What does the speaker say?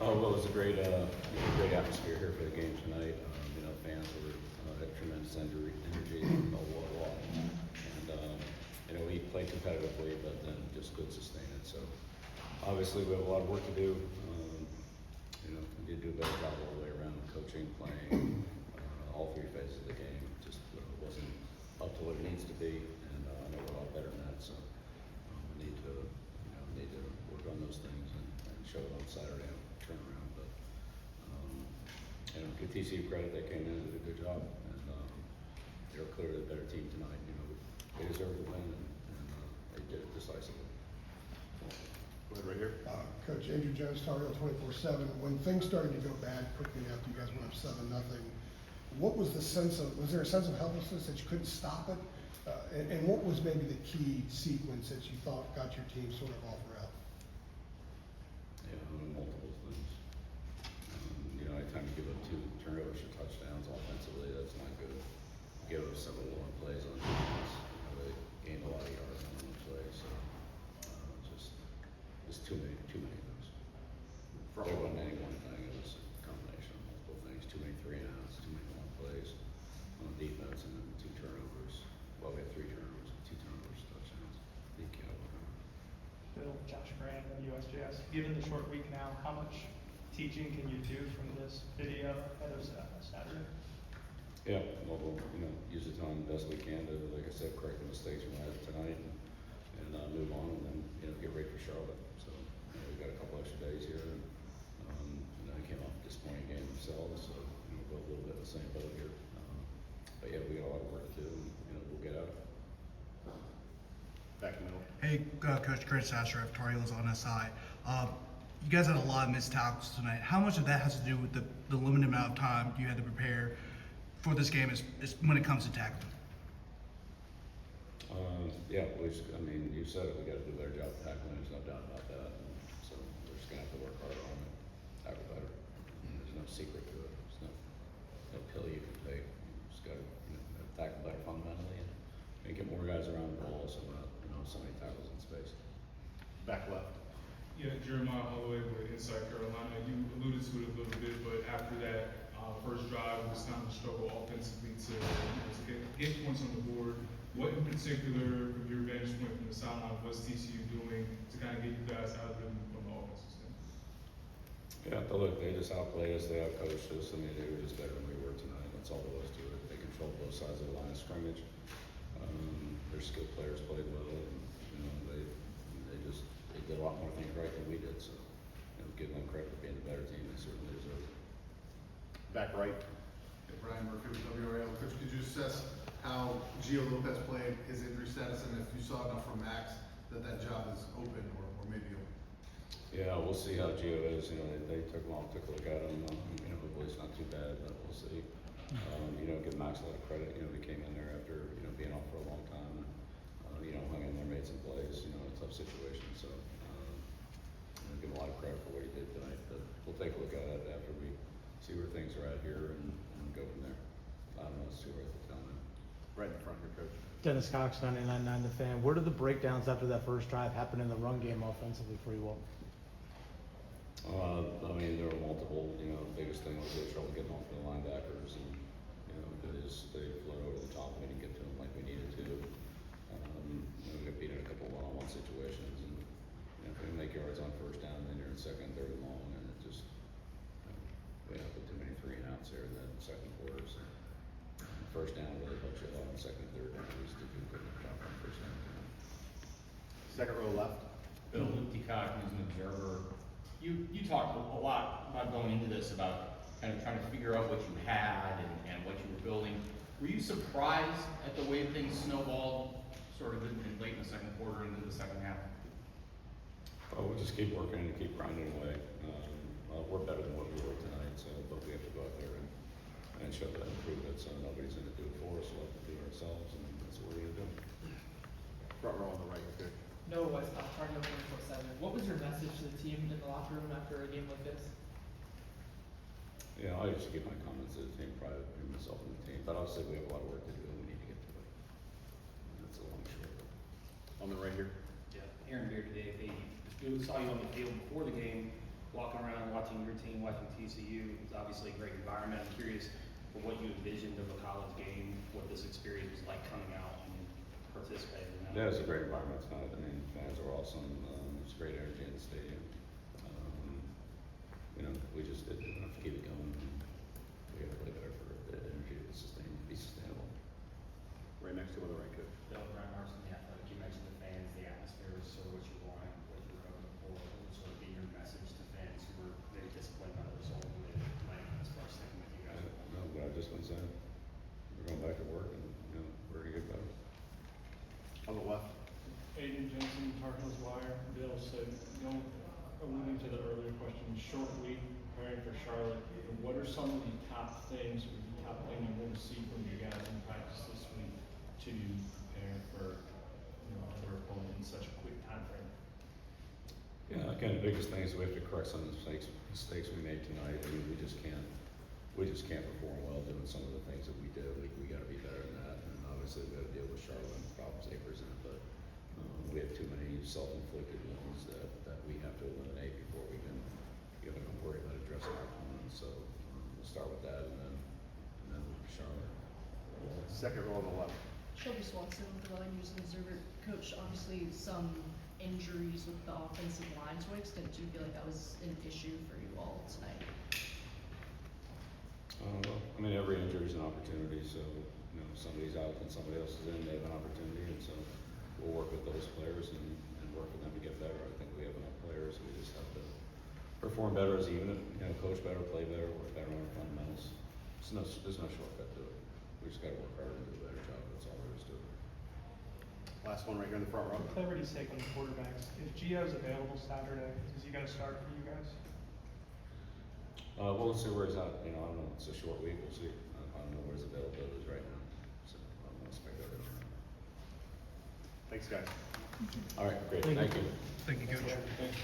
Well, it was a great atmosphere here for the game tonight. Fans were had tremendous energy all along, and we played competitively, but then just couldn't sustain it. So obviously we have a lot of work to do. We did do a better job all the way around, coaching, playing, all three phases of the game. Just wasn't up to what it needs to be, and I know we're a lot better than that. So we need to work on those things and show it on Saturday and turn around. But give TCU credit, they came in and did a good job, and they were clearly the better team tonight. They deserved the win, and they did it decisively. Go ahead, right here. Coach Andrew Jones, Tar Heel 24/7. When things started to go bad quickly after you guys went up 7-0, what was the sense of? Was there a sense of helplessness that you couldn't stop it? And what was maybe the key sequence that you thought got your team sort of off route? Multiple things. Anytime you give up 2 turnovers or touchdowns offensively, that's not good. Give up several long plays on defense. They gained a lot of yards on one play, so just too many of those. There wasn't any one thing. It was a combination of multiple things. Too many 3-and-outs, too many long plays on defense, and then 2 turnovers. Well, we had 3 turnovers, 2 turnovers, touchdowns. Bill, Josh Graham of USJS. Given the short week now, how much teaching can you do from this video ahead of Saturday? Yeah, well, we'll use the time the best we can to, like I said, correct the mistakes we had tonight and move on, and then get ready for Charlotte. So we've got a couple extra days here, and they came off a disappointing game themselves, so we'll go a little bit of the same boat here. But yeah, we got a lot of work to do, and we'll get out of it. Back in the middle. Hey, Coach Chris Sasser of Tar Heels on SI. You guys had a lot of missed tackles tonight. How much of that has to do with the limited amount of time you had to prepare for this game is when it comes to tackling? Yeah, you said it. We got to do a better job of tackling. There's no doubt about that. And so we're just gonna have to work harder on it, tackle better. There's no secret to it. There's no pill you can take. You just got to tackle better fundamentally and get more guys around the ball. So so many tackles in space. Back left. Yeah, Jeremiah Holloway with Inside Carolina. You alluded to it a little bit, but after that first drive, it was kind of a struggle offensively to get points on the board. What in particular, from your vantage point from the sideline, was TCU doing to kind of get you guys out of rhythm from the offensive standpoint? Yeah, but look, they just outplayed us. They outcoached us. They were just better than we were tonight. That's all there was to it. They controlled both sides of the line of scrimmage. Their skilled players played well, and they did a lot more things right than we did. So, give them credit for being the better team. They certainly deserve it. Back right. Hey, Brian Murphy with WRL. Coach, could you assess how Gio Lopez played, his injury status, and if you saw enough from Max that job is open or maybe open? Yeah, we'll see how Gio is. They took a look at him. Hopefully it's not too bad, but we'll see. Give Max a lot of credit. We came in there after being off for a long time. Hung in there, made some plays. In a tough situation. So give him a lot of credit for what he did tonight. But we'll take a look at it after we see where things are at here and go from there. I don't know. It's too early to tell now. Right in front here, Coach. Dennis Cox, 99.9 The Fan. Where did the breakdowns after that first drive happen in the run game offensively for you all? There were multiple. The biggest thing was they had trouble getting off the linebackers, and they flowed over the top. We didn't get to them like we needed to. We got beat in a couple one-on-one situations, and if we make yards on first down, then you're in second, third and long, and it just we have put too many 3-and-outs there in the second quarter. So first down really helps you a lot. In second and third down, we just did a good job on first down. Second row left. Bill Belichick, who's an observer. You talked a lot about going into this about kind of trying to figure out what you had and what you were building. Were you surprised at the way things snowballed sort of late in the second quarter into the second half? We'll just keep working and keep grinding away. We're better than what we were tonight, but we have to go out there and show that and prove it. So nobody's going to do it for us. We'll have to do it ourselves, and that's what we're going to do. Front row on the right, okay. No, West Tar Heel 24/7. What was your message to the team in the locker room after a game like this? Yeah, I just keep my comments to the team private between myself and the team. But obviously we have a lot of work to do and we need to get to it. That's a long short. On the right here. Yeah, Aaron here today. They saw you on the field before the game. walking around, watching your team, watching TCU, it's obviously a great environment. I'm curious for what you envisioned of a college game, what this experience was like coming out and participating in that. Yeah, it's a great environment tonight. I mean, fans are awesome. There's great energy in the stadium. You know, we just did enough to keep it going. We got to play better for the energy to be sustainable. Right next to him on the right, coach. Bill, Brian Marston, the athletic, you mentioned the fans, the atmosphere is sort of what you want, what you're hoping for. What would sort of be your message to fans who were very disappointed by the result of the Atlanta as far as sticking with you guys? No, what I've just been saying. We're going back to work and, you know, we're going to get better. On the left. Aiden Jensen, Tar Heels Wire. Bill said, you know, alluding to the earlier question, short week preparing for Charlotte. What are some of the top things or the top thing you want to see from you guys in practice this week to prepare for, you know, other opponent in such a quick time frame? Yeah, again, the biggest thing is we have to correct some of the mistakes we made tonight. I mean, we just can't perform well doing some of the things that we did. We got to be better than that. And obviously we got to deal with Charlotte and the problems they present. But we have too many self-inflicted wounds that we have to eliminate before we can even worry about addressing our opponents. So we'll start with that and then Charlotte. Second row on the left. Shelby Swanson with the Raleigh News and Observer. Coach, obviously some injuries with the offensive line. To what extent do you feel like that was an issue for you all tonight? Well, I mean, every injury is an opportunity. So, you know, if somebody's out and somebody else is in, they have an opportunity. And so we'll work with those players and work with them to get better. I think we have enough players. We just have to perform better as a unit, you know, coach better, play better, work better on our fundamentals. There's no shortcut to it. We just got to work hard and do a better job. That's all there is to it. Last one right here in the front row. For clarity's sake on the quarterbacks, if Gio's available Saturday, is he gonna start for you guys? We'll see where he's at. You know, I don't know. It's a short week. We'll see. I don't know where his availability is right now. So I'm going to speculate on that. Thanks, guys. All right, great. Thank you. Thank you. Thank you, Coach. Thanks.